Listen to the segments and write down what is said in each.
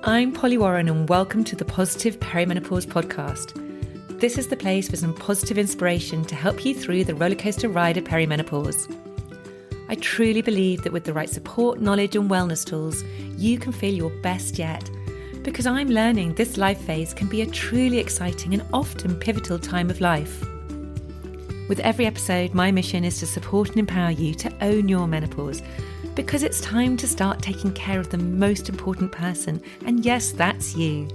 I'm Polly Warren and welcome to the Positive Perimenopause podcast. This is the place for some positive inspiration to help you through the rollercoaster ride of perimenopause. I truly believe that with the right support, knowledge and wellness tools, you can feel your best yet, because I'm learning this life phase can be a truly exciting and often pivotal time of life. With every episode, my mission is to support and empower you to own your menopause, because it's time to start taking care of the most important person, and yes, that's you.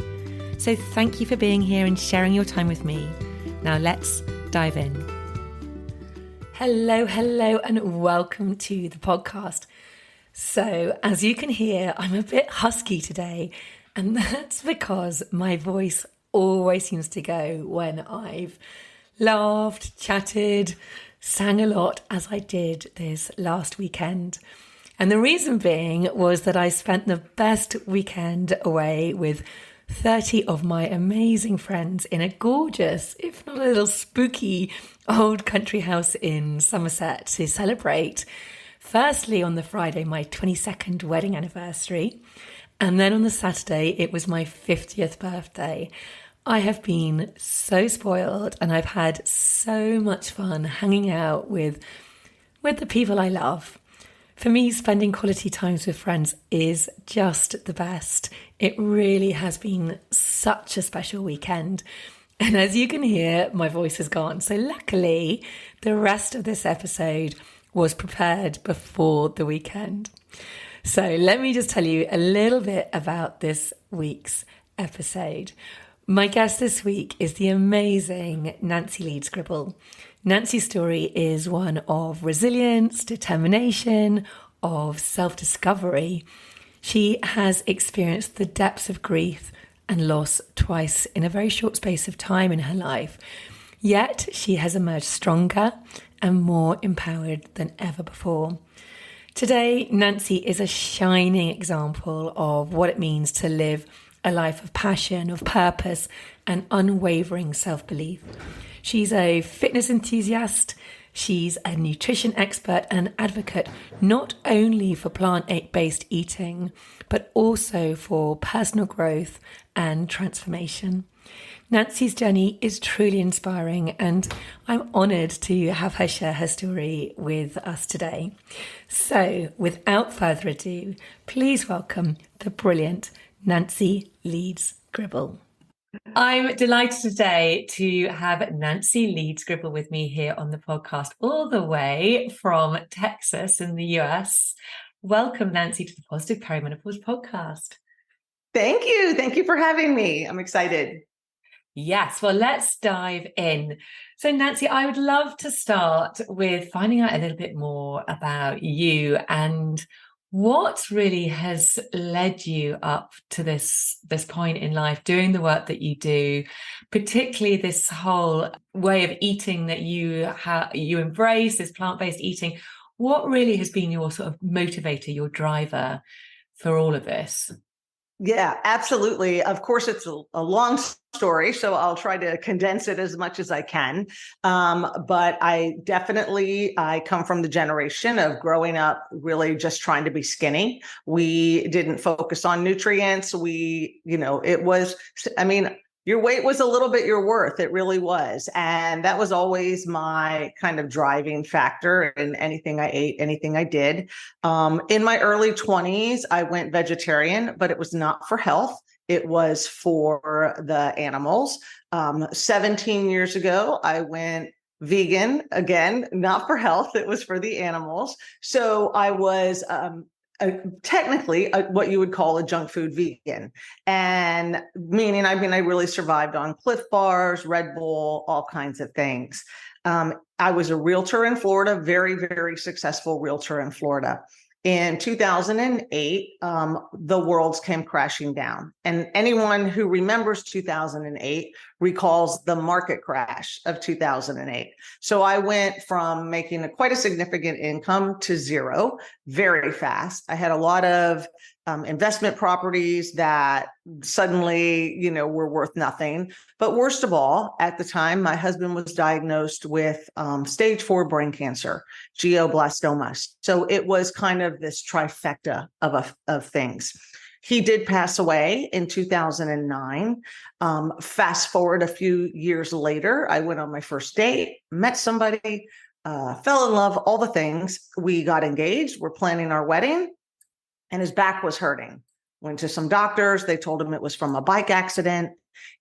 So thank you for being here and sharing your time with me. Now let's dive in. Hello, and welcome to the podcast. So as you can hear, I'm a bit husky today, and that's because my voice always seems to go when I've laughed, chatted, sang a lot as I did this last weekend. And the reason being was that I spent the best weekend away with 30 of my amazing friends in a gorgeous, if not a little spooky, old country house in Somerset to celebrate, firstly on the Friday, my 22nd wedding anniversary, and then on the Saturday, it was my 50th birthday. I have been so spoiled and I've had so much fun hanging out with the people I love. For me, spending quality times with friends is just the best. It really has been such a special weekend. And as you can hear, my voice is gone. So luckily, the rest of this episode was prepared before the weekend. So let me just tell you a little bit about this week's episode. My guest this week is the amazing Nancy Leeds Gribble. Nancy's story is one of resilience, determination, of self-discovery. She has experienced the depths of grief and loss twice in a very short space of time in her life. Yet she has emerged stronger and more empowered than ever before. Today, Nancy is a shining example of what it means to live a life of passion, of purpose, and unwavering self-belief. She's a fitness enthusiast, she's a nutrition expert and an advocate not only for plant-based eating, but also for personal growth and transformation. Nancy's journey is truly inspiring, and I'm honoured to have her share her story with us today. So, without further ado, please welcome the brilliant Nancy Leeds Gribble. I'm delighted today to have Nancy Leeds Gribble with me here on the podcast, all the way from Texas in the US. Welcome, Nancy, to the Positive Perimenopause podcast. Thank you. Thank you for having me. I'm excited. Yes, well, let's dive in. So, Nancy, I would love to start with finding out a little bit more about you and what really has led you up to this point in life, doing the work that you do, particularly this whole way of eating that you embrace, this plant-based eating. What really has been your sort of motivator, your driver for all of this? Yeah, absolutely. Of course, it's a long story, so I'll try to condense it as much as I can. But I come from the generation of growing up really just trying to be skinny. We didn't focus on nutrients. Your weight was a little bit your worth. It really was. And that was always my kind of driving factor in anything I ate, anything I did. In my early 20s, I went vegetarian, but it was not for health. It was for the animals. 17 years ago, I went vegan, again, not for health. It was for the animals. So I was technically what you would call a junk food vegan. And I really survived on Cliff Bars, Red Bull, all kinds of things. I was a realtor in Florida, very, very successful realtor in Florida. In 2008, the world came crashing down. And anyone who remembers 2008 recalls the market crash of 2008. So I went from making quite a significant income to zero very fast. I had a lot of investment properties that suddenly, were worth nothing. But worst of all, at the time, my husband was diagnosed with stage 4 brain cancer, glioblastoma. So it was kind of this trifecta of things. He did pass away in 2009. Fast forward a few years later, I went on my first date, met somebody, fell in love, all the things. We got engaged. We're planning our wedding, and his back was hurting. Went to some doctors. They told him it was from a bike accident,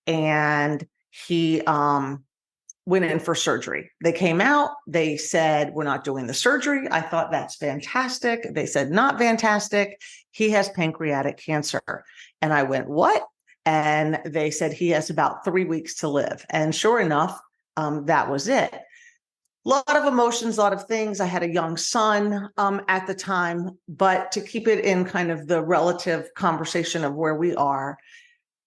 and he went in for surgery. They came out, they said, we're not doing the surgery. I thought, that's fantastic. They said, not fantastic. He has pancreatic cancer. And I went, what? And they said he has about 3 weeks to live. And sure enough, that was it. A lot of emotions, a lot of things. I had a young son at the time, but to keep it in kind of the relative conversation of where we are,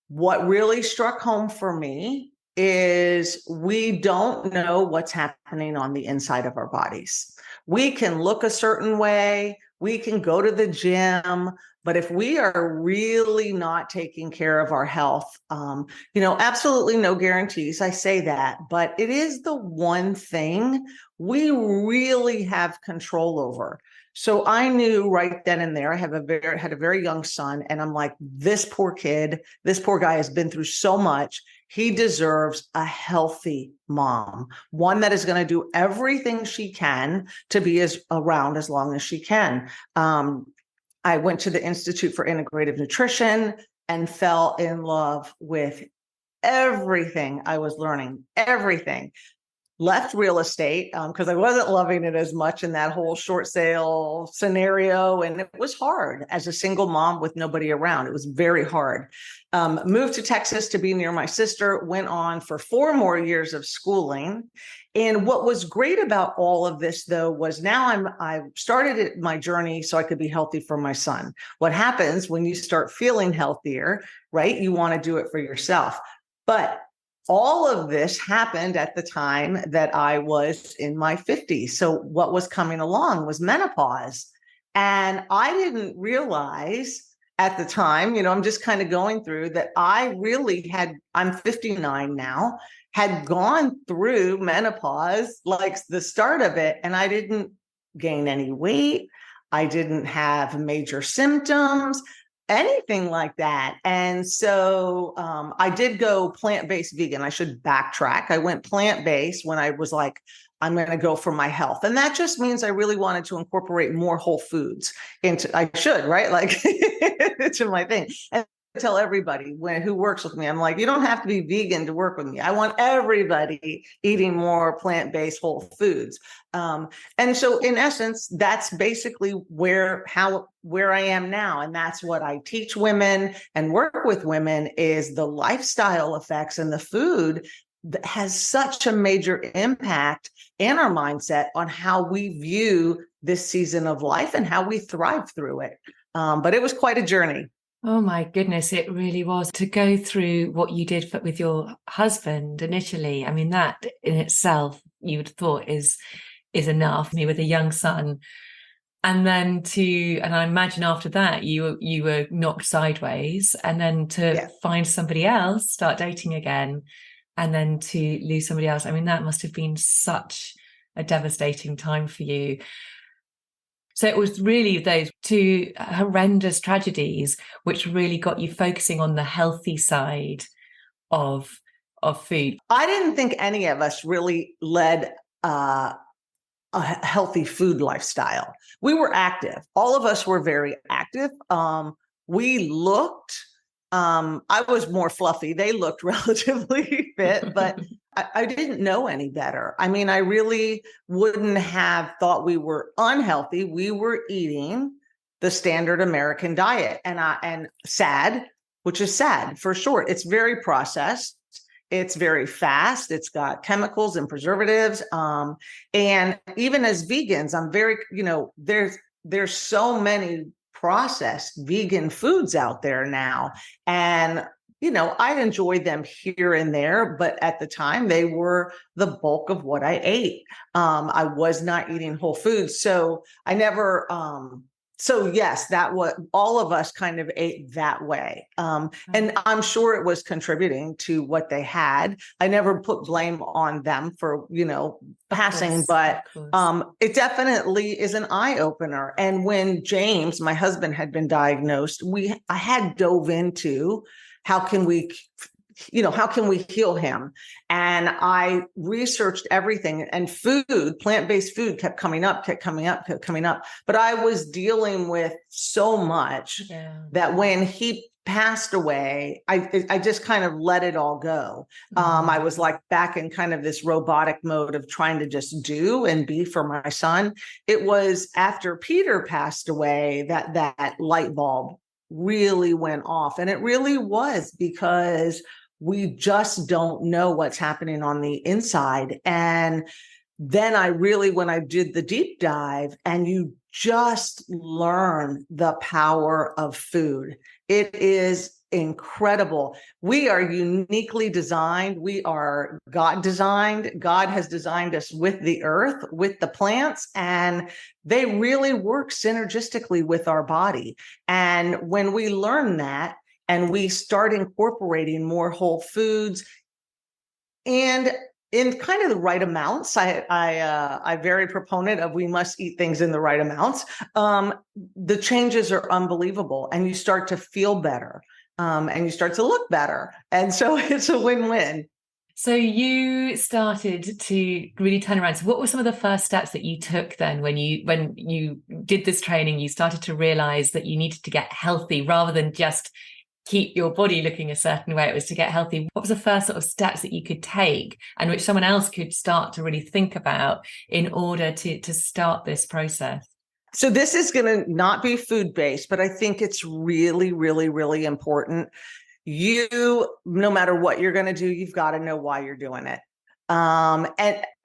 what really struck home for me is we don't know what's happening on the inside of our bodies. We can look a certain way, we can go to the gym, but if we are really not taking care of our health, absolutely no guarantees. I say that, but it is the one thing we really have control over. So I knew right then and there, I had a very young son, and I'm like, this poor kid, this poor guy has been through so much. He deserves a healthy mom, one that is going to do everything she can to be around as long as she can. I went to the Institute for Integrative Nutrition and fell in love with everything I was learning, everything. Left real estate because I wasn't loving it as much in that whole short sale scenario. And it was hard as a single mom with nobody around. It was very hard. Moved to Texas to be near my sister, went on for 4 more years of schooling. And what was great about all of this, though, was now I started my journey so I could be healthy for my son. What happens when you start feeling healthier, right? You want to do it for yourself. But all of this happened at the time that I was in my 50s. So what was coming along was menopause. And I didn't realize at the time, I'm just kind of going through that I'm 59 now, had gone through menopause, like the start of it, and I didn't gain any weight. I didn't have major symptoms, anything like that. And so I did go plant-based vegan. I should backtrack. I went plant-based when I was like, I'm going to go for my health. And that just means I really wanted to incorporate more whole foods I should, right? Like it's my thing. And I tell everybody who works with me, I'm like, you don't have to be vegan to work with me. I want everybody eating more plant-based whole foods. And so in essence, that's basically where I am now. And that's what I teach women and work with women is the lifestyle effects, and the food that has such a major impact in our mindset on how we view this season of life and how we thrive through it. But it was quite a journey. Oh my goodness, it really was. To go through what you did with your husband initially, I mean, that in itself, you would have thought is enough. Me with a young son. And then and I imagine after that, you were knocked sideways, and then to find somebody else, start dating again, and then to lose somebody else. I mean, that must have been such a devastating time for you. So it was really those 2 horrendous tragedies which really got you focusing on the healthy side of food. I didn't think any of us really led a healthy food lifestyle. We were active. All of us were very active. We looked, I was more fluffy. They looked relatively fit, but I didn't know any better. I mean, I really wouldn't have thought we were unhealthy. We were eating the standard American diet, and sad, which is sad for sure. It's very processed. It's very fast. It's got chemicals and preservatives. And even as vegans, I'm very, there's so many processed vegan foods out there now. And I enjoy them here and there, but at the time they were the bulk of what I ate. I was not eating whole foods. So I never So yes, that what all of us kind of ate that way. And I'm sure it was contributing to what they had. I never put blame on them for, passing, but it definitely is an eye opener. And when James, my husband, had been diagnosed, I had dove into how can we heal him? And I researched everything, and plant-based food kept coming up. But I was dealing with so much that when he passed away, I just kind of let it all go. I was like back in kind of this robotic mode of trying to just do and be for my son. It was after Peter passed away that light bulb really went off. And it really was because we just don't know what's happening on the inside. And then when I did the deep dive, and you just learn the power of food, it is incredible. We are uniquely designed. We are God designed. God has designed us with the earth, with the plants, and they really work synergistically with our body. And when we learn that, and we start incorporating more whole foods and in kind of the right amounts, I'm very proponent of we must eat things in the right amounts. The changes are unbelievable, and you start to feel better, and you start to look better, and so it's a win-win. So you started to really turn around. So what were some of the first steps that you took then when you did this training? You started to realize that you needed to get healthy rather than just keep your body looking a certain way. It was to get healthy. What was the first sort of steps that you could take and which someone else could start to really think about in order to start this process? So this is going to not be food-based, but I think it's really, really, really important. No matter what you're going to do, you've got to know why you're doing it. And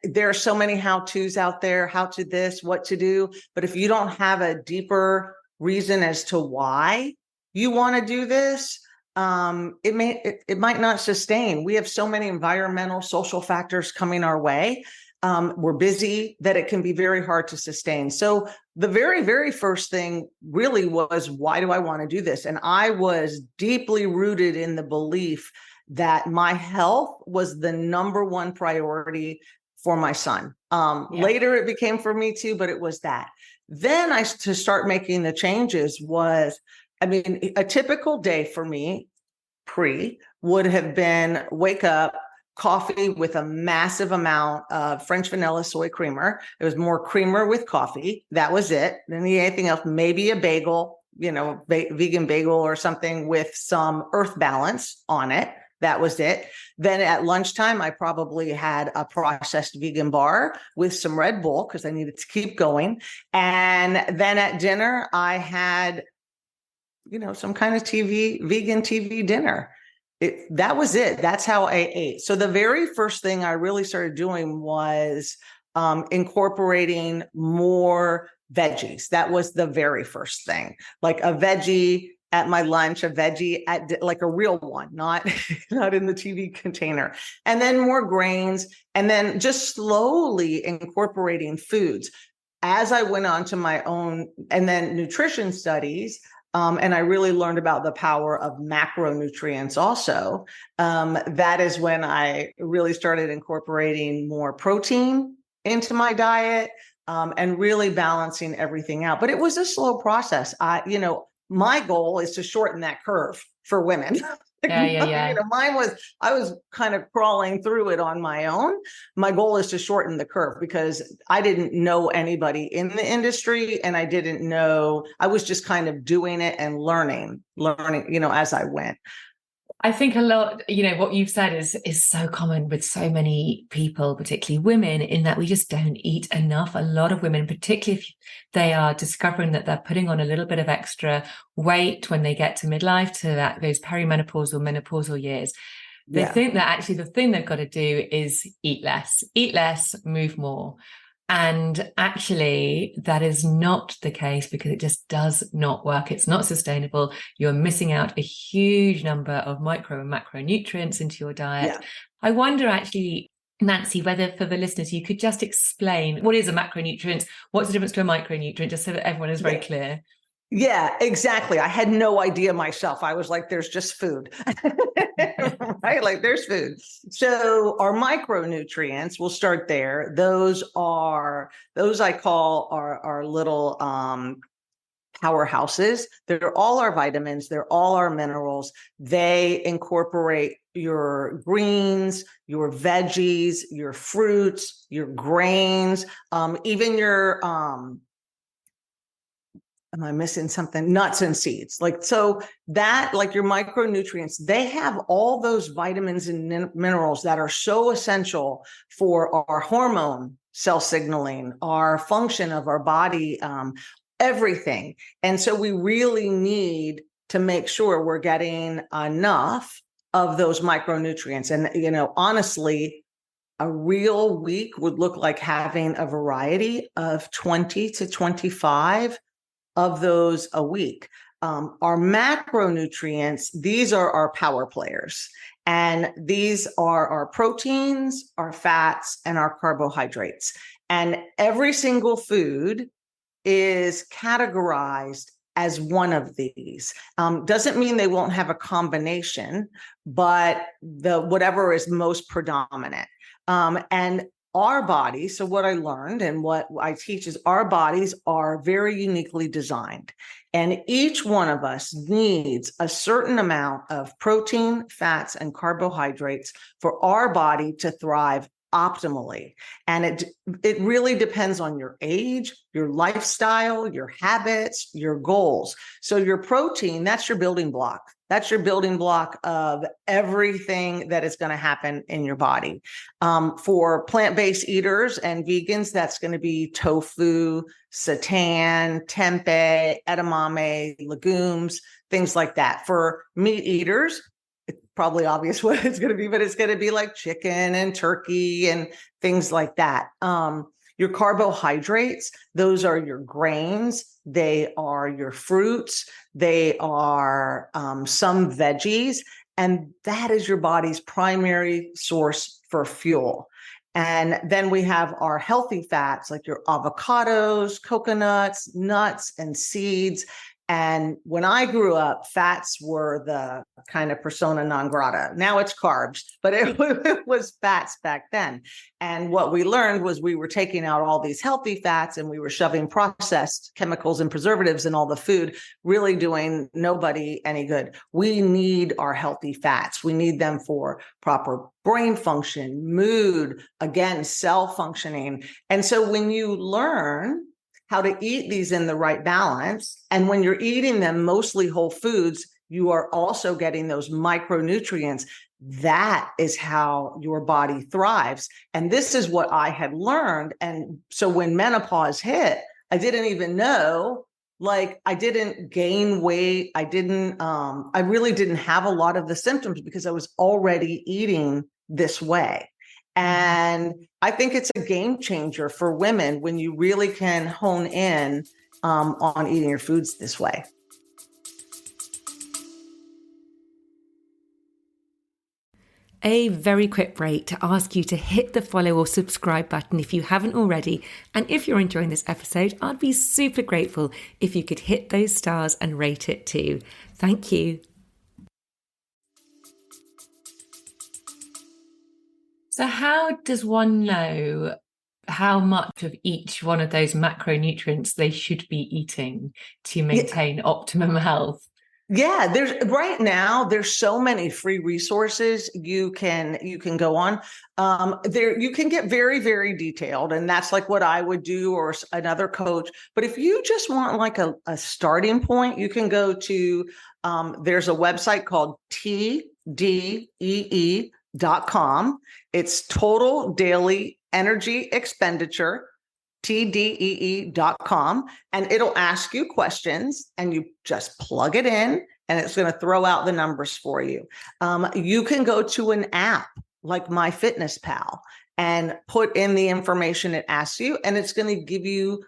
there are so many how-tos out there, how to this, what to do. But if you don't have a deeper reason as to why you want to do this, it might not sustain. We have so many environmental, social factors coming our way. We're busy that it can be very hard to sustain. So the very, very first thing really was, why do I want to do this? And I was deeply rooted in the belief that my health was the number one priority for my son. Later it became for me too, but it was that. Then to start making the changes was, a typical day for me would have been wake up, coffee with a massive amount of French vanilla soy creamer. It was more creamer with coffee. That was it. Didn't need anything else. Maybe a bagel, vegan bagel or something with some earth balance on it. That was it. Then at lunchtime, I probably had a processed vegan bar with some Red Bull because I needed to keep going. And then at dinner, I had some kind of vegan TV dinner. That was it. That's how I ate. So the very first thing I really started doing was incorporating more veggies. That was the very first thing, like a veggie at my lunch, a veggie like a real one, not in the TV container, and then more grains, and then just slowly incorporating foods as I went on to my own, and then nutrition studies. And I really learned about the power of macronutrients also. That is when I really started incorporating more protein into my diet, and really balancing everything out. But it was a slow process. My goal is to shorten that curve for women. Mine was, I was kind of crawling through it on my own. My goal is to shorten the curve because I didn't know anybody in the industry, and I was just kind of doing it and learning, as I went. I think a lot, what you've said is so common with so many people, particularly women, in that we just don't eat enough. A lot of women, particularly if they are discovering that they're putting on a little bit of extra weight when they get to midlife, to those perimenopause or menopausal years, they think that actually the thing they've got to do is eat less, move more. And actually, that is not the case because it just does not work. It's not sustainable. You're missing out a huge number of micro and macronutrients into your diet. Yeah. I wonder actually, Nancy, whether for the listeners, you could just explain what is a macronutrient, what's the difference to a micronutrient, just so that everyone is very clear. Yeah, exactly. I had no idea myself. I was like, there's just food, right? Like there's food. So our micronutrients, we'll start there. Those I call our little powerhouses. They're all our vitamins. They're all our minerals. They incorporate your greens, your veggies, your fruits, your grains, even your am I missing something? Nuts and seeds. Like, so that, like your micronutrients, they have all those vitamins and minerals that are so essential for our hormone cell signaling, our function of our body, everything. And so we really need to make sure we're getting enough of those micronutrients. And, honestly, a real week would look like having a variety of 20 to 25 of those a week. Our macronutrients, these are our power players. And these are our proteins, our fats, and our carbohydrates. And every single food is categorized as one of these. Doesn't mean they won't have a combination, but the whatever is most predominant. And our bodies, so what I learned and what I teach is our bodies are very uniquely designed. And each one of us needs a certain amount of protein, fats, and carbohydrates for our body to thrive optimally. And it really depends on your age, your lifestyle, your habits, your goals. So your protein, that's your building block. That's your building block of everything that is going to happen in your body. For plant-based eaters and vegans, that's going to be tofu, seitan, tempeh, edamame, legumes, things like that. For meat eaters, it's probably obvious what it's going to be, but it's going to be like chicken and turkey and things like that. Your carbohydrates, those are your grains. They are your fruits. They are some veggies. And that is your body's primary source for fuel. And then we have our healthy fats, like your avocados, coconuts, nuts, and seeds. And when I grew up, fats were the kind of persona non grata. Now it's carbs, but it was fats back then. And what we learned was we were taking out all these healthy fats and we were shoving processed chemicals and preservatives in all the food, really doing nobody any good. We need our healthy fats. We need them for proper brain function, mood, again, cell functioning. And so when you learn how to eat these in the right balance, and when you're eating them mostly whole foods, you are also getting those micronutrients. That is how your body thrives. And this is what I had learned. And so when menopause hit, I didn't even know, like I didn't gain weight. I really didn't have a lot of the symptoms because I was already eating this way. And I think it's a game changer for women when you really can hone in on eating your foods this way. A very quick break to ask you to hit the follow or subscribe button if you haven't already. And if you're enjoying this episode, I'd be super grateful if you could hit those stars and rate it too. Thank you. So how does one know how much of each one of those macronutrients they should be eating to maintain optimum health? Yeah, right now there's so many free resources you can go on. There you can get very, very detailed, and that's like what I would do or another coach. But if you just want like a starting point, you can go to there's a website called TDEE.com. It's Total Daily Energy Expenditure. TDEE.com, and it'll ask you questions and you just plug it in and it's going to throw out the numbers for you. You can go to an app like MyFitnessPal and put in the information it asks you, and it's going to give you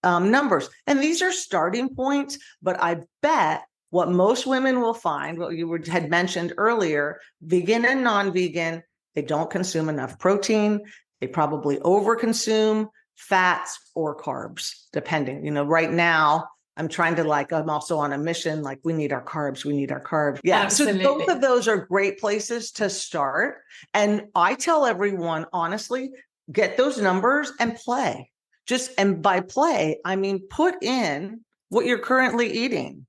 numbers. And these are starting points, but I bet what most women will find, what you had mentioned earlier, vegan and non-vegan, they don't consume enough protein. They probably overconsume fats or carbs, depending. Right now, I'm trying to I'm also on a mission. Like, we need our carbs. We need our carbs. Yeah. Absolutely. So both of those are great places to start. And I tell everyone, honestly, get those numbers and play. And by play, I mean, put in what you're currently eating.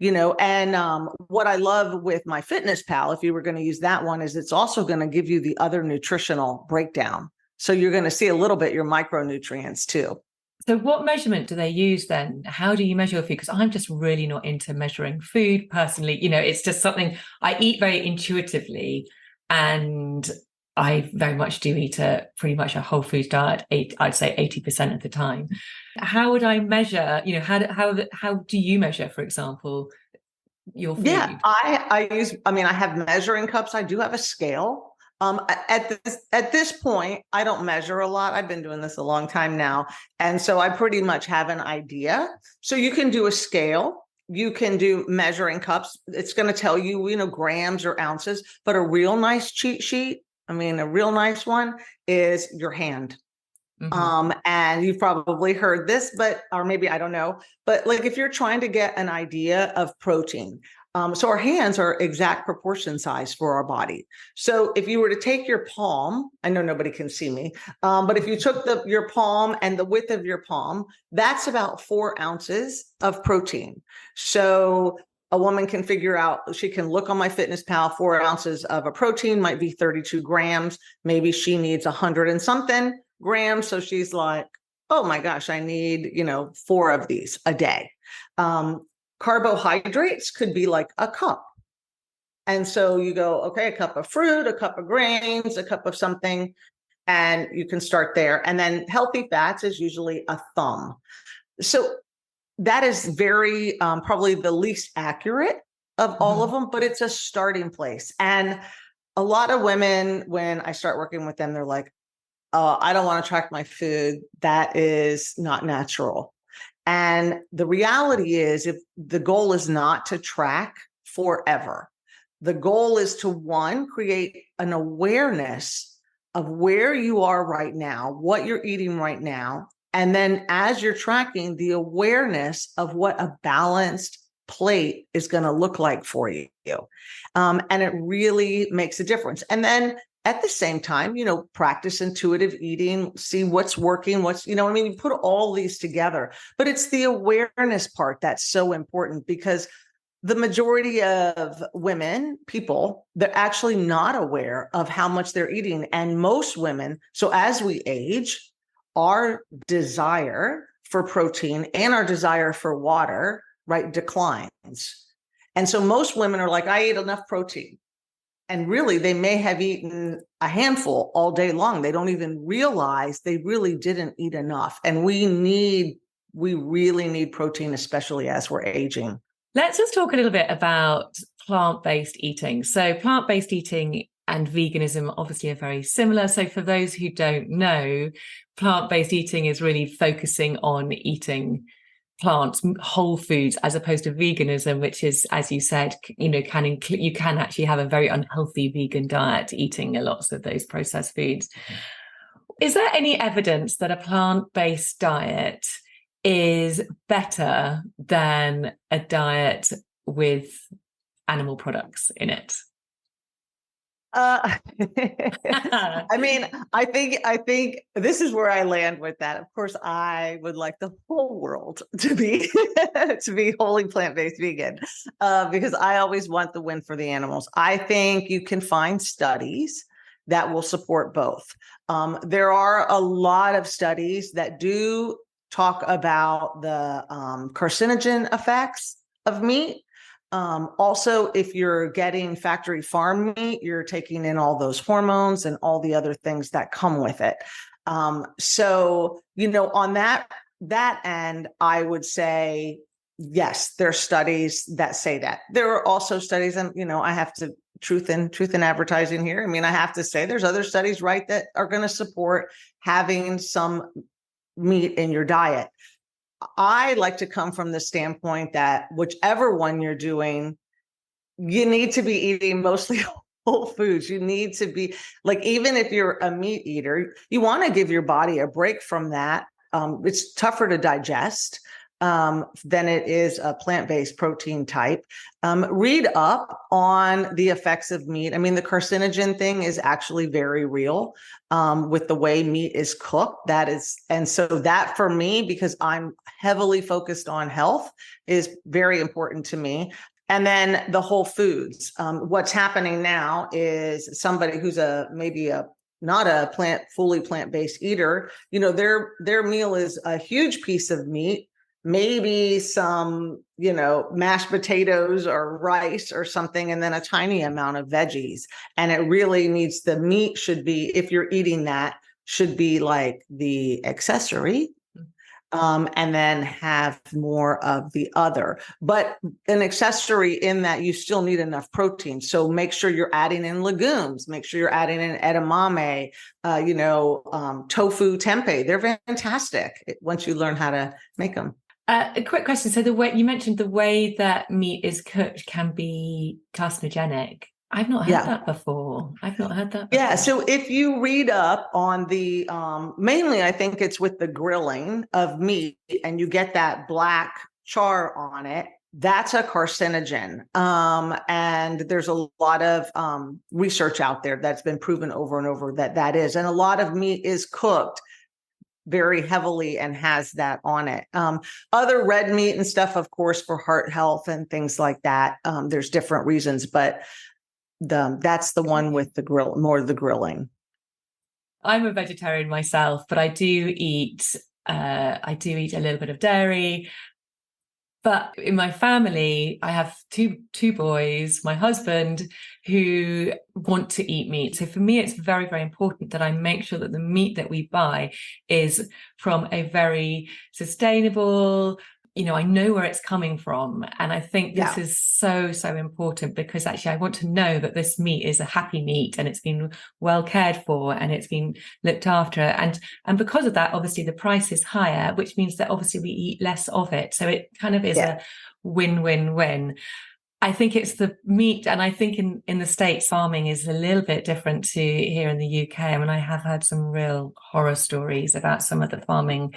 And what I love with my Fitness Pal, if you were going to use that one, is it's also going to give you the other nutritional breakdown. So you're going to see a little bit your micronutrients too. So what measurement do they use then? How do you measure your food? Because I'm just really not into measuring food personally. It's just something I eat very intuitively, and I very much do eat pretty much a whole food diet. I'd say 80% of the time. How would I measure? How do you measure, for example, your food? Yeah, I have measuring cups. I do have a scale. At this point, I don't measure a lot. I've been doing this a long time now. And so I pretty much have an idea. So you can do a scale. You can do measuring cups. It's going to tell you, grams or ounces, but a real nice cheat sheet, a real nice one is your hand. Mm-hmm. And you've probably heard this, or maybe, I don't know, but if you're trying to get an idea of protein, so our hands are exact proportion size for our body. So if you were to take your palm, I know nobody can see me, but if you took your palm and the width of your palm, that's about 4 ounces of protein. So a woman can figure out, she can look on my Fitness Pal, 4 ounces of a protein might be 32 grams. Maybe she needs 100 and something grams. So she's like, oh my gosh, I need, 4 of these a day. Carbohydrates could be like a cup. And so you go, okay, a cup of fruit, a cup of grains, a cup of something, and you can start there. And then healthy fats is usually a thumb. So that is very probably the least accurate of all of them, but it's a starting place. And a lot of women, when I start working with them, they're like, oh, I don't want to track my food. That is not natural. And the reality is, if the goal is not to track forever, the goal is to, one, create an awareness of where you are right now, what you're eating right now. And then as you're tracking, the awareness of what a balanced plate is going to look like for you. And it really makes a difference. And then at the same time, practice intuitive eating, see what's working, you put all these together, but it's the awareness part that's so important, because the majority of people, they're actually not aware of how much they're eating. And most women, so as we age, our desire for protein and our desire for water, right, declines. And so most women are like, I eat enough protein. And really, they may have eaten a handful all day long. They don't even realize they really didn't eat enough. And we really need protein, especially as we're aging. Let's just talk a little bit about plant-based eating. So plant-based eating and veganism obviously are very similar. So for those who don't know, plant-based eating is really focusing on eating plants, whole foods, as opposed to veganism, which is, as you said, you can actually have a very unhealthy vegan diet, eating a lot of those processed foods. Is there any evidence that a plant-based diet is better than a diet with animal products in it? I think this is where I land with that. Of course, I would like the whole world to be wholly plant-based vegan, because I always want the win for the animals. I think you can find studies that will support both. There are a lot of studies that do talk about the carcinogen effects of meat. Also, if you're getting factory farm meat, you're taking in all those hormones and all the other things that come with it. So, on that end, I would say, yes, there are studies that say that. There are also studies, and, I have to truth in advertising here. I have to say there's other studies, right, that are going to support having some meat in your diet. I like to come from the standpoint that whichever one you're doing, you need to be eating mostly whole foods. You need to be even if you're a meat eater, you want to give your body a break from that. It's tougher to digest. than it is a plant-based protein type. Read up on the effects of meat. I mean, the carcinogen thing is actually very real with the way meat is cooked. And so that for me, because I'm heavily focused on health, is very important to me. And then the whole foods. What's happening now is somebody who's not a fully plant-based eater, their meal is a huge piece of meat, maybe some, mashed potatoes or rice or something, and then a tiny amount of veggies. And it really needs, the meat should be, if you're eating that, should be like the accessory. And then have more of the other, but an accessory in that you still need enough protein. So make sure you're adding in legumes, make sure you're adding in edamame, tofu, tempeh. They're fantastic once you learn how to make them. A quick question. So the way you mentioned, the way that meat is cooked can be carcinogenic. I've not heard that before. Yeah. So if you read up on the, mainly, I think it's with the grilling of meat and you get that black char on it, that's a carcinogen. And there's a lot of research out there that's been proven over and over that is. And a lot of meat is cooked very heavily and has that on it. Other red meat and stuff, of course, for heart health and things like that. There's different reasons, but that's the one with the grill, more the grilling. I'm a vegetarian myself, but I do eat a little bit of dairy. But in my family, I have two boys, my husband, who want to eat meat. So for me, it's very, very important that I make sure that the meat that we buy is from a very sustainable, I know where it's coming from. And I think this is so, so important, because actually I want to know that this meat is a happy meat and it's been well cared for and it's been looked after. And because of that, obviously the price is higher, which means that obviously we eat less of it. So it kind of is a win-win-win. I think it's the meat. And I think in the States, farming is a little bit different to here in the UK. I mean, I have heard some real horror stories about some of the farming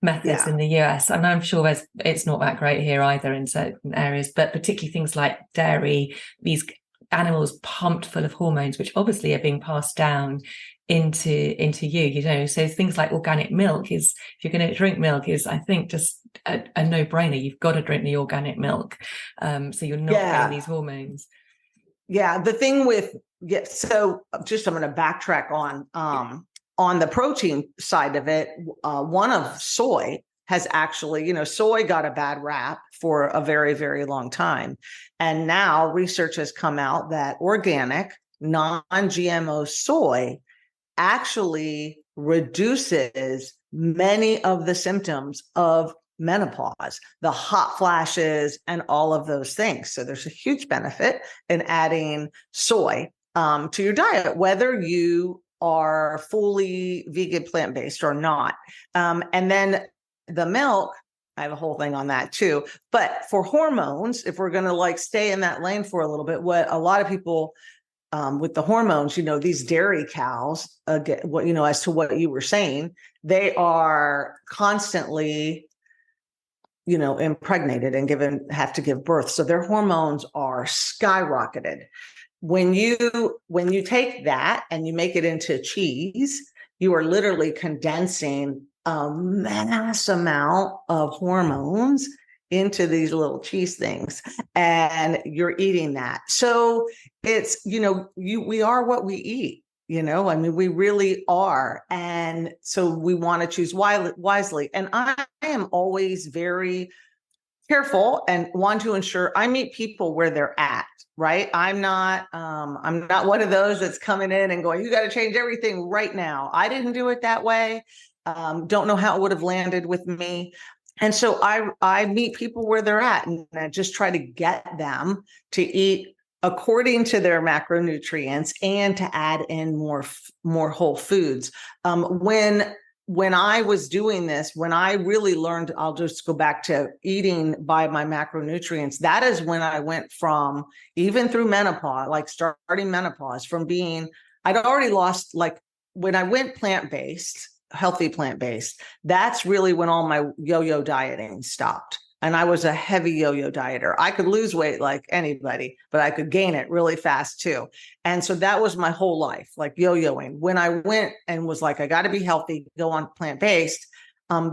methods in the US, and I'm sure it's not that great here either in certain areas, but particularly things like dairy, these animals pumped full of hormones, which obviously are being passed down into you, so things like organic milk is, if you're going to drink milk, is I think just a no-brainer. You've got to drink the organic milk, so you're not getting these hormones. The thing with so just I'm going to backtrack on the protein side of it. One of soy has actually, soy got a bad rap for a very, very long time. And now research has come out that organic, non-GMO soy actually reduces many of the symptoms of menopause, the hot flashes and all of those things. So there's a huge benefit in adding soy to your diet, whether you are fully vegan, plant-based or not. And then the milk, I have a whole thing on that too. But for hormones, if we're going to stay in that lane for a little bit, what a lot of people with the hormones, these dairy cows, as to what you were saying, they are constantly, impregnated and have to give birth. So their hormones are skyrocketed. When you take that and you make it into cheese, you are literally condensing a mass amount of hormones into these little cheese things, and you're eating that. So it's, we are what we eat, we really are. And so we want to choose wisely. And I am always very careful and want to ensure I meet people where they're at. Right. I'm not one of those that's coming in and going, you got to change everything right now. I didn't do it that way. Don't know how it would have landed with me. And so I meet people where they're at, and I just try to get them to eat according to their macronutrients and to add in more whole foods. When I was doing this, when I really learned, I'll just go back to eating by my macronutrients. That is when I went from, even through menopause, starting menopause, from being, I'd already lost, when I went plant-based, healthy plant-based, that's really when all my yo-yo dieting stopped. And I was a heavy yo-yo dieter. I could lose weight like anybody, but I could gain it really fast too. And so that was my whole life, like yo-yoing. When I went and was like, I got to be healthy, go on plant-based,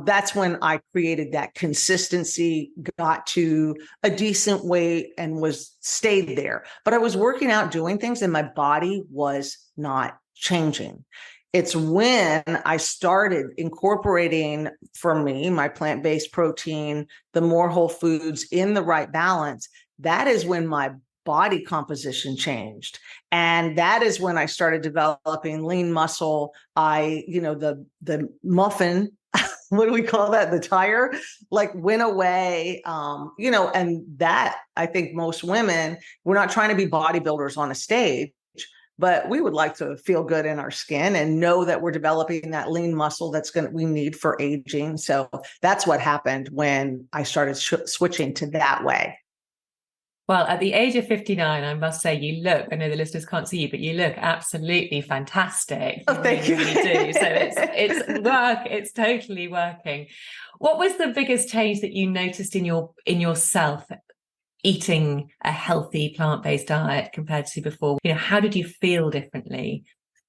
that's when I created that consistency, got to a decent weight and stayed there. But I was working out, doing things, and my body was not changing. It's when I started incorporating, for me, my plant-based protein, the more whole foods in the right balance. That is when my body composition changed. And that is when I started developing lean muscle. The muffin, what do we call that? The tire, like, went away. And that, I think most women, we're not trying to be bodybuilders on a stage, but we would like to feel good in our skin and know that we're developing that lean muscle we need for aging. So that's what happened when I started switching to that way. Well, at the age of 59, I must say, you look, I know the listeners can't see you, but you look absolutely fantastic. Oh, thank you. Really do. So it's totally working. What was the biggest change that you noticed in yourself eating a healthy plant-based diet compared to before? How did you feel differently?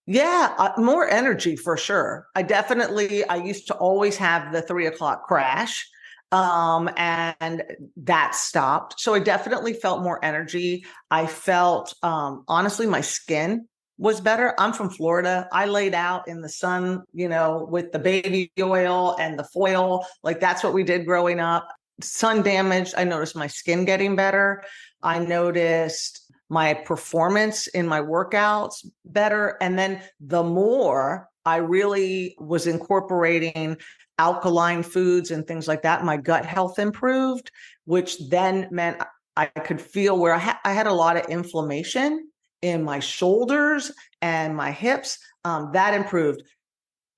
Yeah, more energy for sure. I used to always have the 3:00 crash. And that stopped. So I definitely felt more energy. I felt, honestly, my skin was better. I'm from Florida. I laid out in the sun, with the baby oil and the foil. Like, that's what we did growing up. Sun damage. I noticed my skin getting better. I noticed my performance in my workouts better. And then the more I really was incorporating alkaline foods and things like that, my gut health improved, which then meant I could feel where I had a lot of inflammation in my shoulders and my hips. That improved.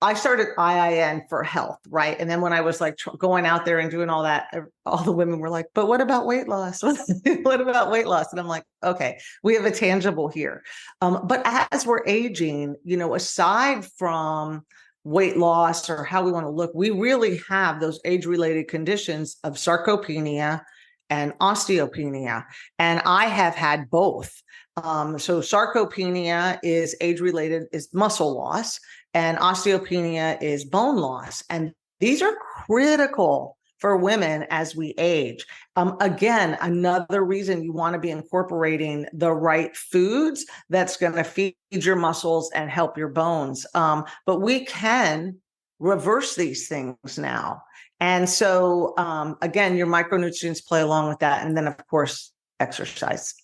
I started IIN for health, right? And then when I was like going out there and doing all that, all the women were like, but what about weight loss? What about weight loss? And I'm like, okay, we have a tangible here. But as we're aging, aside from weight loss or how we want to look, we really have those age-related conditions of sarcopenia and osteopenia. And I have had both. So sarcopenia is age-related, is muscle loss, and osteopenia is bone loss. And these are critical for women as we age. Again, another reason you want to be incorporating the right foods that's going to feed your muscles and help your bones. But we can reverse these things now. And so, again, your micronutrients play along with that. And then, of course, exercise.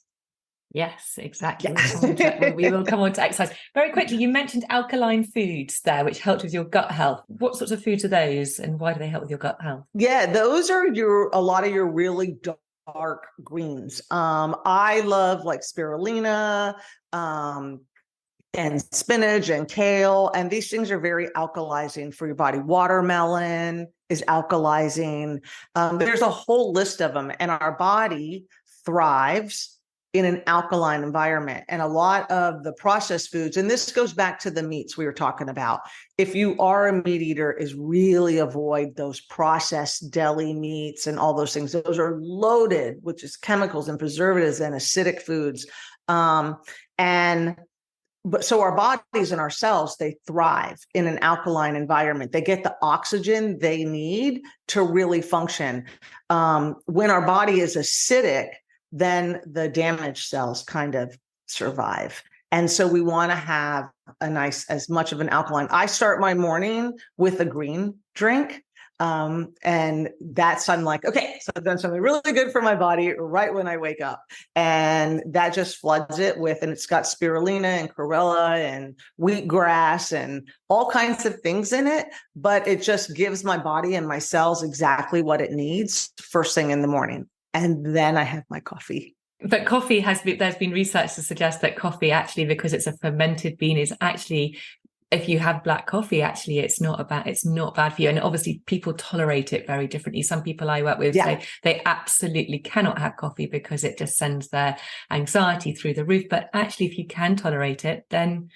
Yes, exactly. Yeah. We will come on to exercise. Very quickly, you mentioned alkaline foods there, which helped with your gut health. What sorts of foods are those, and why do they help with your gut health? Yeah, those are a lot of your really dark greens. I love like spirulina, and spinach and kale, and these things are very alkalizing for your body. Watermelon is alkalizing. There's a whole list of them, and our body thrives in an alkaline environment. And a lot of the processed foods, and this goes back to the meats we were talking about. If you are a meat eater, is really avoid those processed deli meats and all those things. Those are loaded with just chemicals and preservatives and acidic foods. But so our bodies and our cells, they thrive in an alkaline environment. They get the oxygen they need to really function. When our body is acidic, then the damaged cells kind of survive. And so we want to have as much of an alkaline. I start my morning with a green drink. And I'm like, okay, so I've done something really good for my body right when I wake up. And that just floods it and it's got spirulina and chlorella and wheatgrass and all kinds of things in it. But it just gives my body and my cells exactly what it needs first thing in the morning. And then I have my coffee. But there's been research to suggest that coffee actually, because it's a fermented bean, is actually, if you have black coffee, actually, it's not bad for you. And obviously people tolerate it very differently. Some people I work with say they absolutely cannot have coffee because it just sends their anxiety through the roof. But actually, if you can tolerate it, then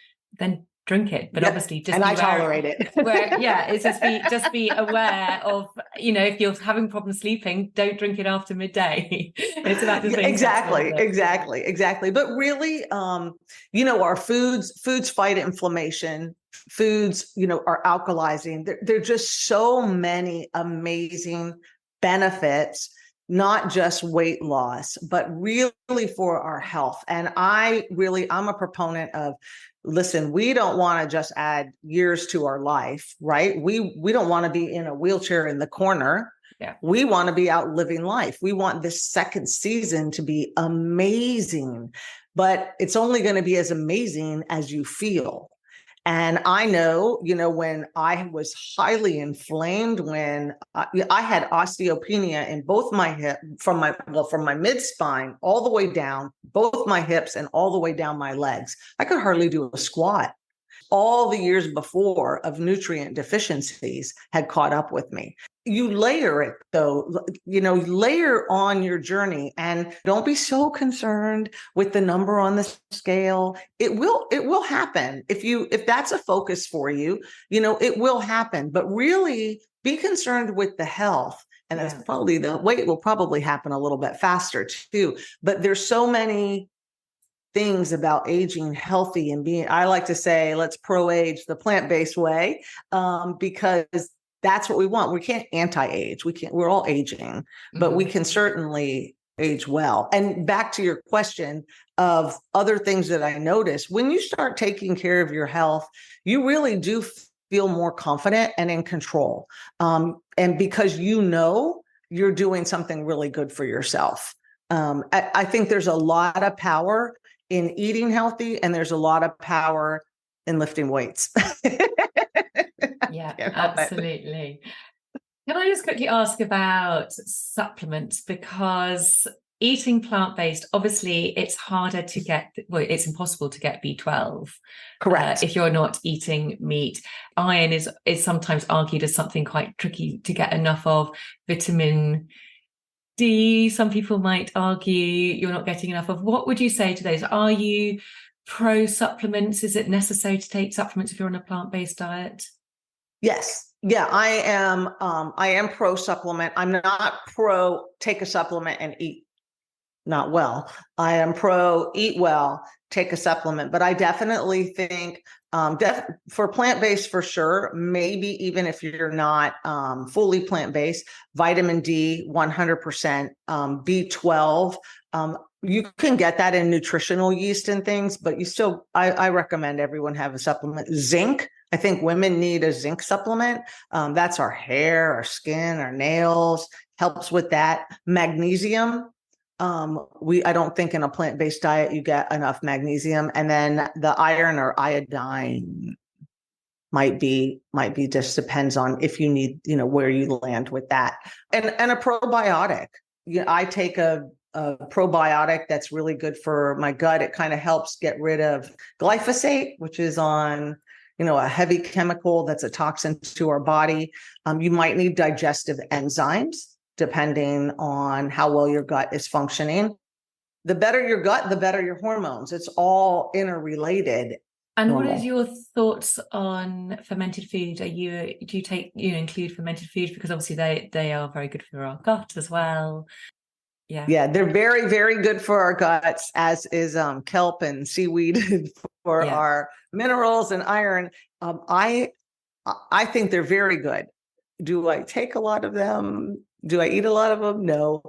drink it. But obviously just and be I tolerate it. It's just be aware of, if you're having problems sleeping, don't drink it after midday. It's about just being exactly. But really, our foods fight inflammation. Foods, are alkalizing. There are just so many amazing benefits, not just weight loss, but really for our health. And I'm a proponent of, listen, we don't want to just add years to our life, right? We don't want to be in a wheelchair in the corner. Yeah. We want to be out living life. We want this second season to be amazing, but it's only going to be as amazing as you feel. And I know, when I was highly inflamed, when I had osteopenia in both my hip, from my mid spine all the way down, both my hips and all the way down my legs, I could hardly do a squat. All the years before of nutrient deficiencies had caught up with me. You layer it though, layer on your journey, and don't be so concerned with the number on the scale. It will happen. If that's a focus for you, it will happen, but really be concerned with the health. And that's probably, the weight will probably happen a little bit faster too. But there's so many things about aging healthy and being, I like to say, let's pro-age the plant-based way, because that's what we want. We can't anti-age. We're all aging, but we can certainly age well. And back to your question of other things that I notice, when you start taking care of your health, you really do feel more confident and in control. And because you're doing something really good for yourself. I think there's a lot of power in eating healthy, and there's a lot of power in lifting weights. Yeah, absolutely. Can I just quickly ask about supplements? Because eating plant-based, obviously it's harder to get, it's impossible to get B12. Correct. If you're not eating meat. Iron is sometimes argued as something quite tricky to get enough of. Vitamin D, some people might argue you're not getting enough of. What would you say to those? Are you pro supplements? Is it necessary to take supplements if you're on a plant-based diet? Yes. Yeah, I am pro supplement. I'm not pro take a supplement and eat not well. I am pro eat well, take a supplement, but I definitely think for plant-based for sure, maybe even if you're not fully plant-based, vitamin D, 100%, B12, you can get that in nutritional yeast and things, but I recommend everyone have a supplement. Zinc, I think women need a zinc supplement. That's our hair, our skin, our nails, helps with that. Magnesium, I don't think in a plant-based diet you get enough magnesium. And then the iron or iodine might be just depends on if you need, where you land with that. And a probiotic. I take a probiotic that's really good for my gut. It kind of helps get rid of glyphosate, which is a heavy chemical that's a toxin to our body. You might need digestive enzymes, depending on how well your gut is functioning. The better your gut, the better your hormones. It's all interrelated. And what is your thoughts on fermented food? Do you include fermented food? Because obviously they are very good for our gut as well. Yeah, they're very, very good for our guts, as is kelp and seaweed for our minerals and iron. I think they're very good. Do I take a lot of them? Do I eat a lot of them? No.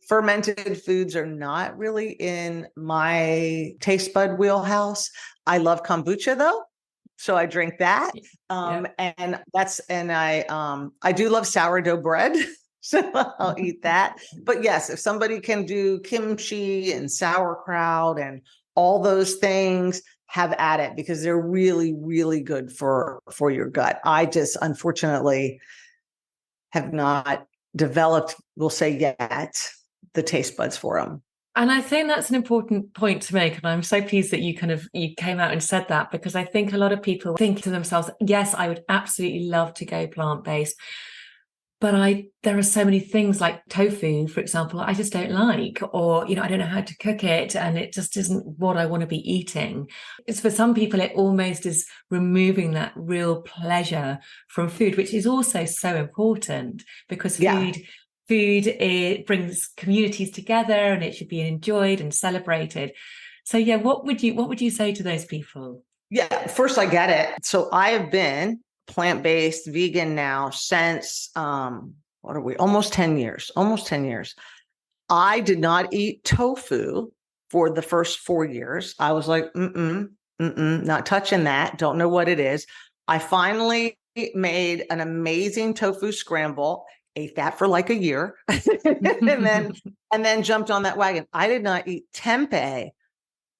Fermented foods are not really in my taste bud wheelhouse. I love kombucha though, so I drink that. And I do love sourdough bread. So I'll eat that. But yes, if somebody can do kimchi and sauerkraut and all those things, have at it, because they're really, really good for your gut. I just unfortunately have not developed, we'll say yet, the taste buds for them. And I think that's an important point to make. And I'm so pleased that you came out and said that, because I think a lot of people think to themselves, yes, I would absolutely love to go plant-based, But there are so many things like tofu, for example, I just don't like, or, I don't know how to cook it and it just isn't what I want to be eating. It's for some people, it almost is removing that real pleasure from food, which is also so important because Yeah. food, it brings communities together and it should be enjoyed and celebrated. So yeah, what would you say to those people? Yeah. First, I get it. So I have been plant-based vegan now since, what are we? Almost 10 years, almost 10 years. I did not eat tofu for the first 4 years. I was like, not touching that. Don't know what it is. I finally made an amazing tofu scramble, ate that for like a year, and then jumped on that wagon. I did not eat tempeh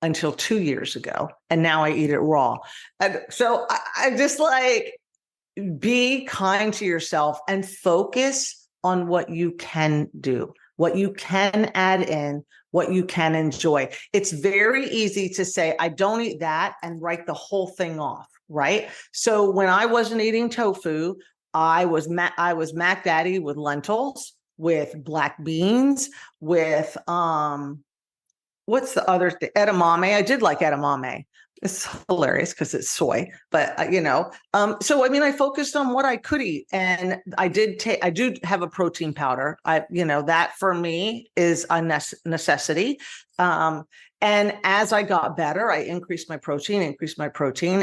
until 2 years ago, and now I eat it raw. And so I just like, be kind to yourself and focus on what you can do, what you can add in, what you can enjoy. It's very easy to say, I don't eat that and write the whole thing off, right? So when I wasn't eating tofu, I was Mac Daddy with lentils, with black beans, with what's the other thing? Edamame. I did like edamame. It's hilarious because it's soy, but so I mean, I focused on what I could eat, and I do have a protein powder. That for me is a necessity. And as I got better, I increased my protein,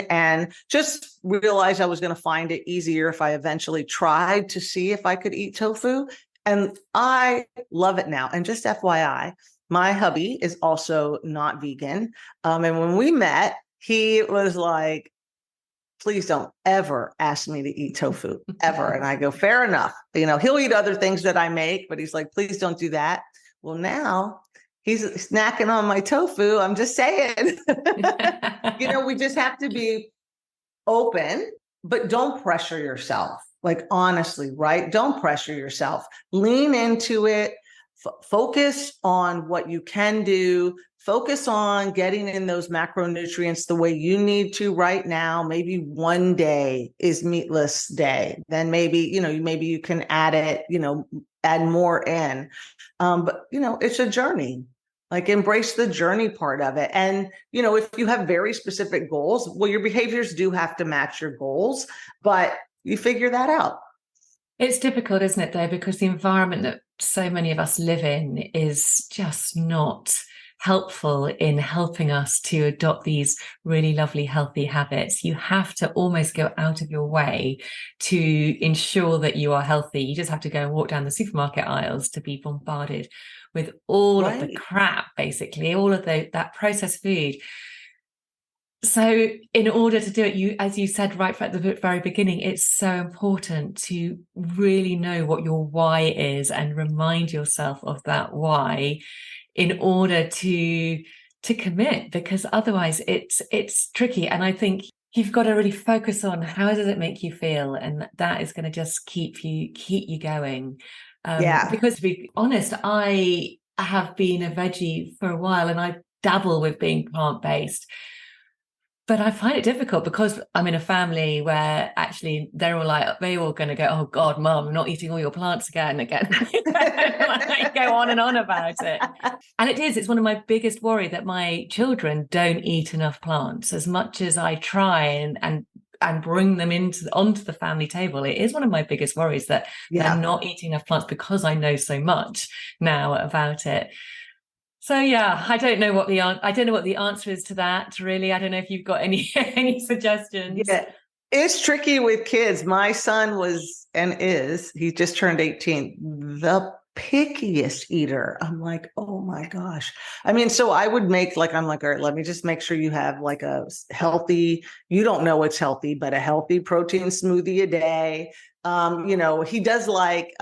and just realized I was going to find it easier if I eventually tried to see if I could eat tofu. And I love it now. And just FYI, my hubby is also not vegan. And when we met, he was like, please don't ever ask me to eat tofu ever. And I go, fair enough. He'll eat other things that I make, but he's like, please don't do that. Well, now he's snacking on my tofu. I'm just saying, we just have to be open, but don't pressure yourself. Like, honestly, right? Don't pressure yourself. Lean into it. Focus on what you can do. Focus on getting in those macronutrients the way you need to right now. Maybe one day is meatless day. Then maybe you can add it, add more in. But it's a journey. Like, embrace the journey part of it. And, if you have very specific goals, well, your behaviors do have to match your goals, but you figure that out. It's difficult, isn't it, though, because the environment that so many of us live in is just not helpful in helping us to adopt these really lovely, healthy habits. You have to almost go out of your way to ensure that you are healthy. You just have to go and walk down the supermarket aisles to be bombarded with all of the crap, basically, all of that processed food. So in order to do it, as you said right at the very beginning, it's so important to really know what your why is and remind yourself of that why in order to commit, because otherwise it's tricky. And I think you've got to really focus on how does it make you feel, and that is going to just keep you going. Because to be honest, I have been a veggie for a while and I dabble with being plant-based. But I find it difficult because I'm in a family where actually they're all going to go, oh God, Mum, I'm not eating all your plants again. Like, go on and on about it. And it's one of my biggest worry that my children don't eat enough plants. As much as I try and bring them onto the family table, it is one of my biggest worries that they're not eating enough plants, because I know so much now about it. So yeah, I don't know what the answer is to that, really. I don't know if you've got any suggestions. Yeah, it's tricky with kids. My son was and is, he just turned 18, the pickiest eater. I'm like, oh my gosh. I mean, so I would make I'm like, all right, let me just make sure you have like a healthy, you don't know it's healthy, but a healthy protein smoothie a day. He does like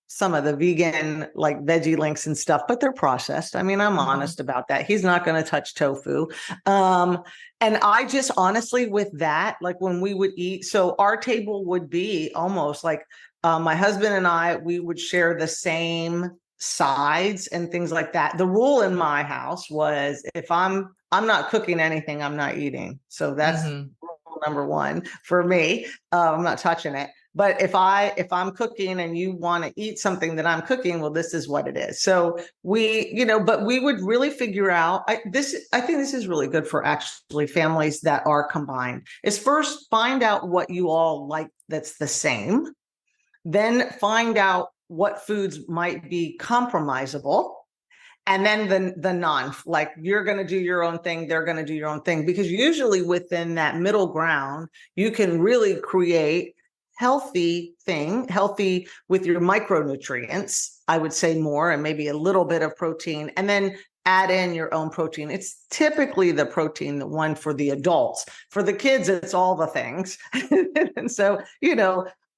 some of the vegan like veggie links and stuff, but they're processed. I mean, I'm honest about that. He's not going to touch tofu. And I just honestly, with that, like when we would eat, so our table would be almost like my husband and I, we would share the same sides and things like that. The rule in my house was, if I'm not cooking anything, I'm not eating. So that's rule number one for me. I'm not touching it. But if I'm cooking and you want to eat something that I'm cooking, well, this is what it is. So but we would really figure out I think this is really good for actually families that are combined, is first find out what you all like that's the same, then find out what foods might be compromisable. And then the non, like you're going to do your own thing, they're going to do your own thing, because usually within that middle ground, you can really create healthy with your micronutrients, I would say more, and maybe a little bit of protein, and then add in your own protein. It's typically the protein, the one for the adults. For the kids, it's all the things. And so,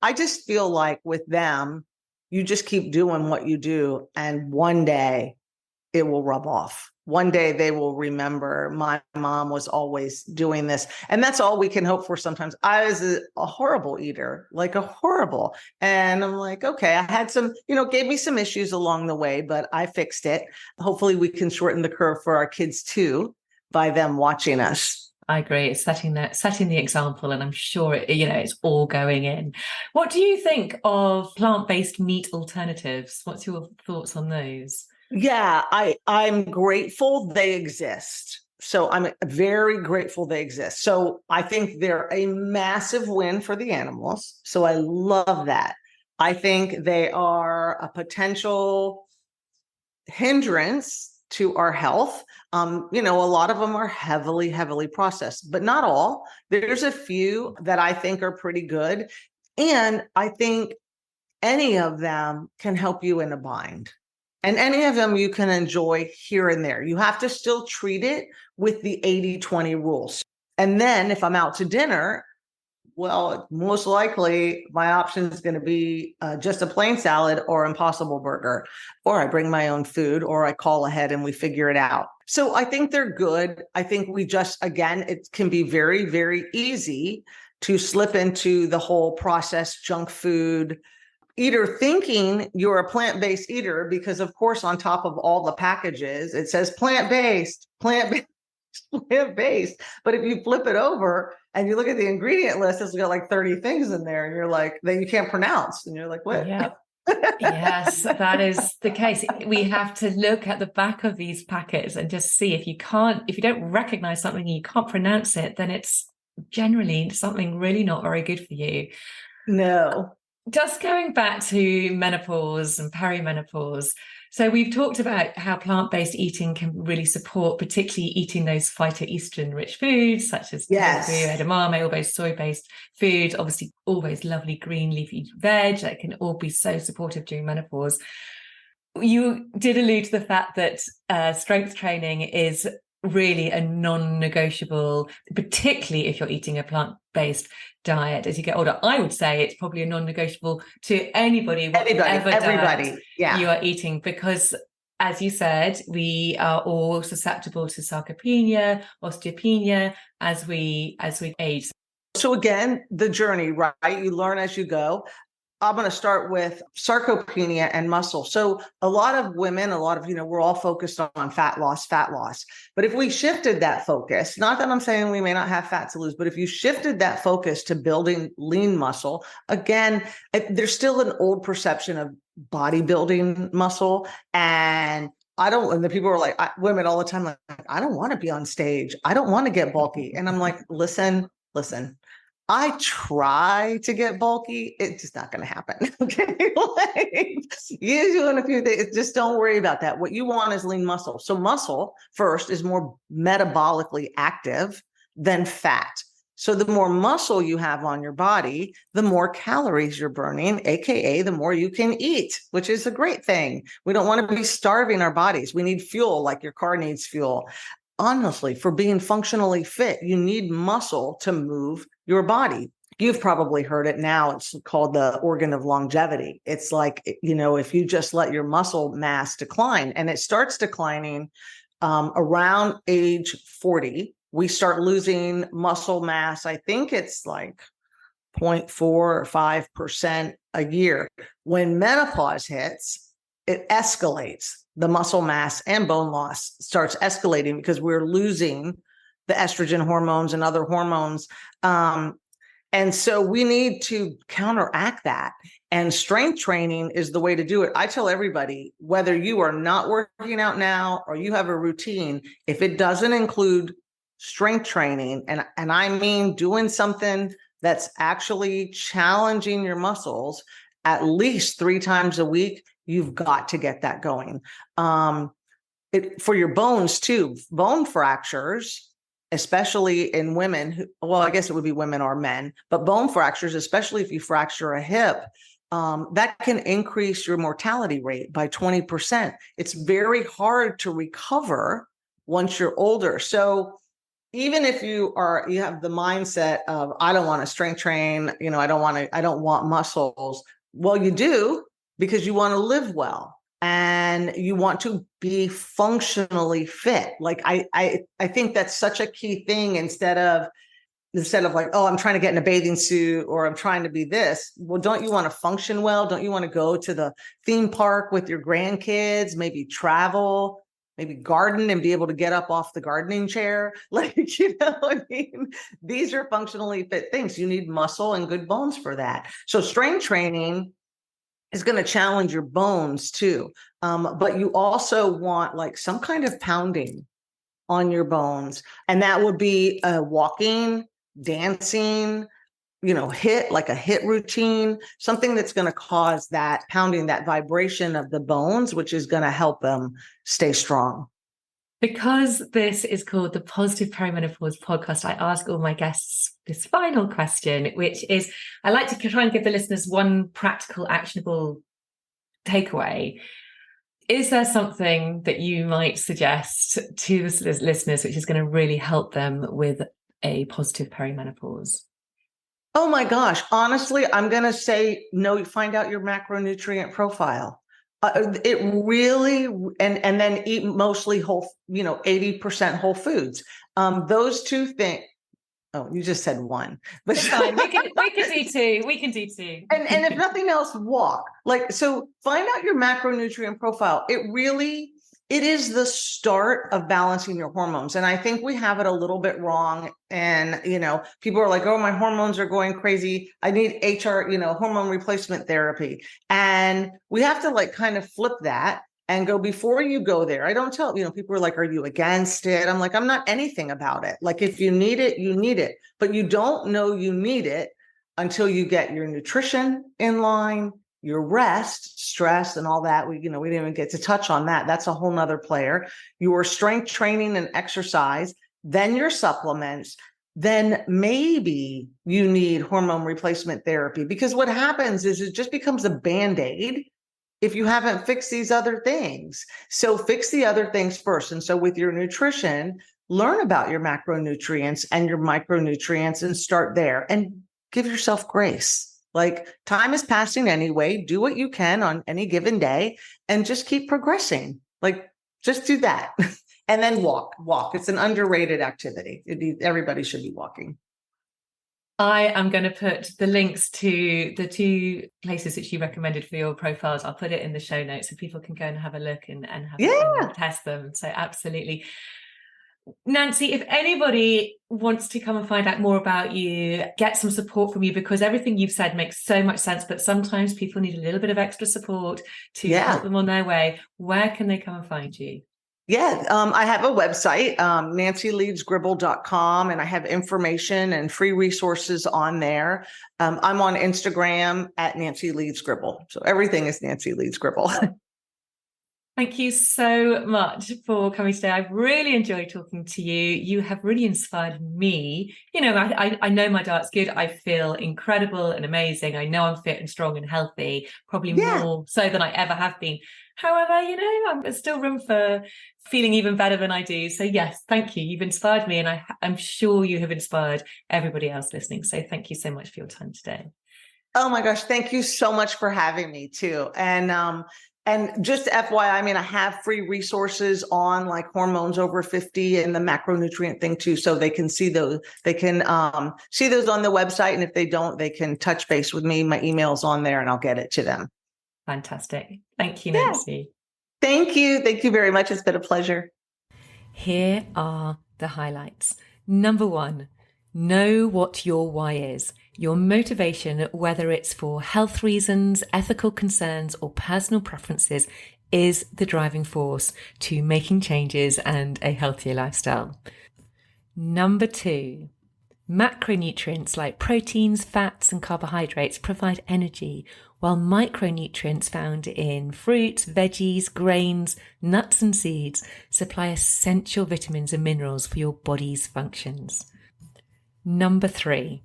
I just feel like with them, you just keep doing what you do, and one day it will rub off. One day they will remember my mom was always doing this. And that's all we can hope for sometimes. I was a horrible eater, and I'm like, okay, I had some, gave me some issues along the way, but I fixed it. Hopefully we can shorten the curve for our kids too, by them watching us. I agree. It's setting the example, and I'm sure it's all going in. What do you think of plant-based meat alternatives? What's your thoughts on those? Yeah, I'm grateful they exist. So I'm very grateful they exist. So I think they're a massive win for the animals. So I love that. I think they are a potential hindrance to our health. A lot of them are heavily, heavily processed, but not all. There's a few that I think are pretty good. And I think any of them can help you in a bind. And any of them you can enjoy here and there. You have to still treat it with the 80-20 rules. And then if I'm out to dinner, well, most likely my option is going to be just a plain salad or Impossible Burger, or I bring my own food, or I call ahead and we figure it out. So I think they're good. I think we just, again, it can be very, very easy to slip into the whole processed junk food eater, thinking you're a plant-based eater, because of course on top of all the packages it says plant-based. But if you flip it over and you look at the ingredient list, it's got like 30 things in there, and you're like, that you can't pronounce, and you're like, what? Yeah. Yes, that is the case. We have to look at the back of these packets and just see if you don't recognize something and you can't pronounce it, then it's generally something really not very good for you. No. Just going back to menopause and perimenopause. So we've talked about how plant-based eating can really support, particularly eating those phytoestrogen-rich foods, such as tofu, edamame, all those soy-based foods, obviously always lovely green leafy veg that can all be so supportive during menopause. You did allude to the fact that strength training is really a non-negotiable, particularly if you're eating a plant-based diet as you get older. I would say it's probably a non-negotiable to everybody diet you are eating, because as you said, we are all susceptible to sarcopenia, osteopenia as we age. So again, the journey, right? You learn as you go. I'm going to start with sarcopenia and muscle. So a lot of women, we're all focused on fat loss. But if we shifted that focus, not that I'm saying we may not have fat to lose, but if you shifted that focus to building lean muscle, again, there's still an old perception of bodybuilding muscle. And the people are like, women all the time, like, I don't want to be on stage. I don't want to get bulky. And I'm like, listen. I try to get bulky. It's just not going to happen. Okay. You're doing a few things. Just don't worry about that. What you want is lean muscle. So muscle first is more metabolically active than fat. So the more muscle you have on your body, the more calories you're burning, AKA the more you can eat, which is a great thing. We don't want to be starving our bodies. We need fuel, like your car needs fuel. Honestly, for being functionally fit, you need muscle to move your body. You've probably heard it now. It's called the organ of longevity. It's like, if you just let your muscle mass decline, and it starts declining around age 40, we start losing muscle mass. I think it's like 0.4 or 5% a year. When menopause hits, it escalates. The muscle mass and bone loss starts escalating because we're losing the estrogen hormones and other hormones. And so we need to counteract that. And strength training is the way to do it. I tell everybody, whether you are not working out now or you have a routine, if it doesn't include strength training, and I mean doing something that's actually challenging your muscles at least 3 times a week, you've got to get that going. For your bones too, bone fractures, especially in women who, well, I guess it would be women or men, but bone fractures, especially if you fracture a hip, that can increase your mortality rate by 20%. It's very hard to recover once you're older. So even if you have the mindset of, I don't want to strength train, I don't want muscles. Well, you do, because you want to live well and you want to be functionally fit. Like I think that's such a key thing, instead of like, oh, I'm trying to get in a bathing suit or I'm trying to be this. Well, don't you want to function well? Don't you want to go to the theme park with your grandkids, maybe travel, maybe garden and be able to get up off the gardening chair? Like, I mean, these are functionally fit things. You need muscle and good bones for that. So strength training is going to challenge your bones too. But you also want like some kind of pounding on your bones. And that would be walking, dancing, hit routine, something that's going to cause that pounding, that vibration of the bones, which is going to help them stay strong. Because this is called the Positive Perimenopause podcast, I ask all my guests this final question, which is, I like to try and give the listeners one practical, actionable takeaway. Is there something that you might suggest to the listeners which is going to really help them with a positive perimenopause? Oh my gosh. Honestly, I'm going to say, no, find out your macronutrient profile. It really, and then eat mostly whole, 80% whole foods. Those two things. Oh, you just said one, but it's fine. We can do two. We can do two. And if nothing else, walk. So find out your macronutrient profile. It is the start of balancing your hormones. And I think we have it a little bit wrong. And, people are like, oh, my hormones are going crazy. I need hormone replacement therapy. And we have to kind of flip that and go, before you go there. I don't tell, people are like, are you against it? I'm like, I'm not anything about it. Like, if you need it, you need it, but you don't know you need it until you get your nutrition in line, your rest, stress, and all that. We didn't even get to touch on that. That's a whole nother player. Your strength training and exercise, then your supplements, then maybe you need hormone replacement therapy. Because what happens is it just becomes a Band-Aid if you haven't fixed these other things. So fix the other things first. And so with your nutrition, learn about your macronutrients and your micronutrients and start there, and give yourself grace. Like, time is passing anyway. Do what you can on any given day and just keep progressing. Like, just do that. And then walk. It's an underrated activity. Everybody should be walking. I am going to put the links to the 2 places which you recommended for your profiles. I'll put it in the show notes so people can go and have a look and test them. So absolutely. Nancy, if anybody wants to come and find out more about you, get some support from you, because everything you've said makes so much sense, but sometimes people need a little bit of extra support to help them on their way, where can they come and find you? Yeah, I have a website, nancyleedsgribble.com, and I have information and free resources on there. I'm on Instagram at Nancy Leeds Gribble. So everything is Nancy Leeds Gribble. Thank you so much for coming today. I've really enjoyed talking to you. You have really inspired me. I know my diet's good. I feel incredible and amazing. I know I'm fit and strong and healthy, probably more so than I ever have been. However, there's still room for feeling even better than I do. So yes, thank you. You've inspired me, and I'm sure you have inspired everybody else listening. So thank you so much for your time today. Oh my gosh, thank you so much for having me too. And just FYI, I have free resources on like hormones over 50 and the macronutrient thing too. So they can see those, see those on the website. And if they don't, they can touch base with me. My email's on there and I'll get it to them. Fantastic. Thank you, Nancy. Thank you. Thank you very much. It's been a pleasure. Here are the highlights. Number 1, know what your why is. Your motivation, whether it's for health reasons, ethical concerns, or personal preferences, is the driving force to making changes and a healthier lifestyle. Number 2, macronutrients like proteins, fats, and carbohydrates provide energy, while micronutrients found in fruits, veggies, grains, nuts, and seeds supply essential vitamins and minerals for your body's functions. Number 3,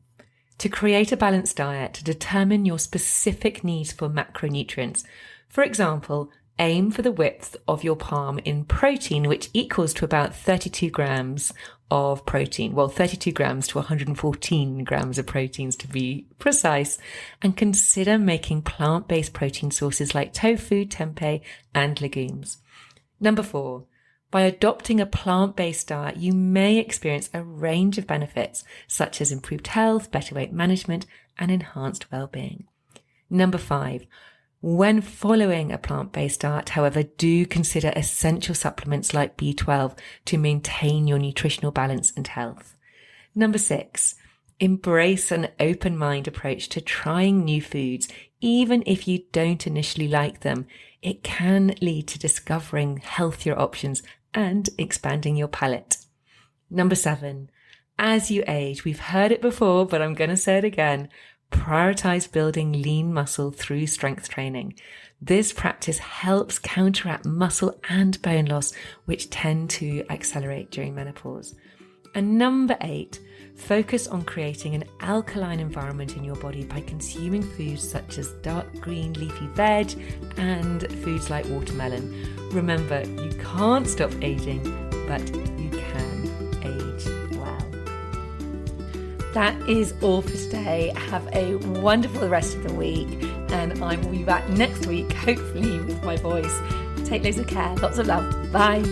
to create a balanced diet, to determine your specific needs for macronutrients. For example, aim for the width of your palm in protein, which equals to about 32 grams of protein. Well, 32 grams to 114 grams of proteins to be precise. And consider making plant-based protein sources like tofu, tempeh, and legumes. Number 4, by adopting a plant-based diet, you may experience a range of benefits, such as improved health, better weight management, and enhanced well-being. Number 5, when following a plant-based diet, however, do consider essential supplements like B12 to maintain your nutritional balance and health. Number 6, embrace an open mind approach to trying new foods. Even if you don't initially like them, it can lead to discovering healthier options and expanding your palate. Number 7, as you age, we've heard it before, but I'm going to say it again, prioritise building lean muscle through strength training. This practice helps counteract muscle and bone loss, which tend to accelerate during menopause. And number 8, focus on creating an alkaline environment in your body by consuming foods such as dark green leafy veg and foods like watermelon. Remember, you can't stop aging, but you can age well. That is all for today. Have a wonderful rest of the week, and I will be back next week, hopefully with my voice. Take loads of care. Lots of love. Bye.